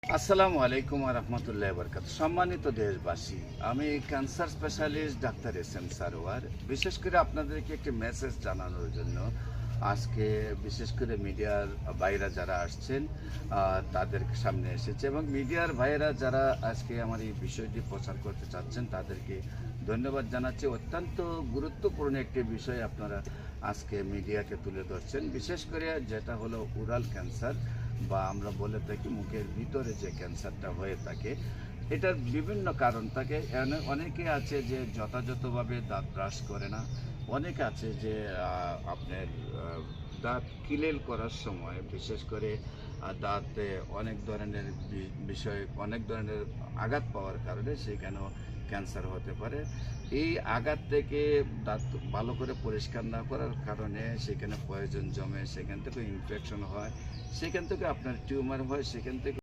আসসালামু আলাইকুম ওয়া রাহমাতুল্লাহি ওয়া বারাকাতুহু। সম্মানিত দেশবাসী, আমি cancer specialist doctor S M Sarwar. বিশেষ করে আপনাদেরকে একটি মেসেজ জানানোর জন্য আজকে বিশেষ করে মিডিয়ার ভাইরা যারা আসছেন তাদের সামনে এসেছে, এবং মিডিয়ার ভাইরা যারা আজকে আমার এই বিষয়টি প্রচার করতে চাচ্ছেন তাদেরকে ধন্যবাদ জানাচ্ছি। অত্যন্ত গুরুত্বপূর্ণ একটি বিষয় আপনারা আজকে মিডিয়াকে তুলে ধরছেন, বিশেষ করে যেটা হলো ওরাল ক্যান্সার, বা আমরা বলে থাকি মুখের ভিতরে যে ক্যান্সারটা হয়ে থাকে। এটার বিভিন্ন কারণ থাকে। অনেকে আছে যে যথাযথভাবে দাঁত ব্রাশ করে না, অনেকে আছে যে আপনার দাঁত ক্লিন করার সময় বিশেষ করে দাঁতে অনেক ধরনের বিষয়, অনেক ধরনের আঘাত পাওয়ার কারণে সেখানেও ক্যান্সার হতে পারে। এই আঘাত থেকে দাঁত ভালো করে পরিষ্কার না করার কারণে সেখানে পয়জন জমে, সেখান থেকে ইনফেকশন হয়, সেখান থেকে আপনার টিউমার হয়, সেখান থেকে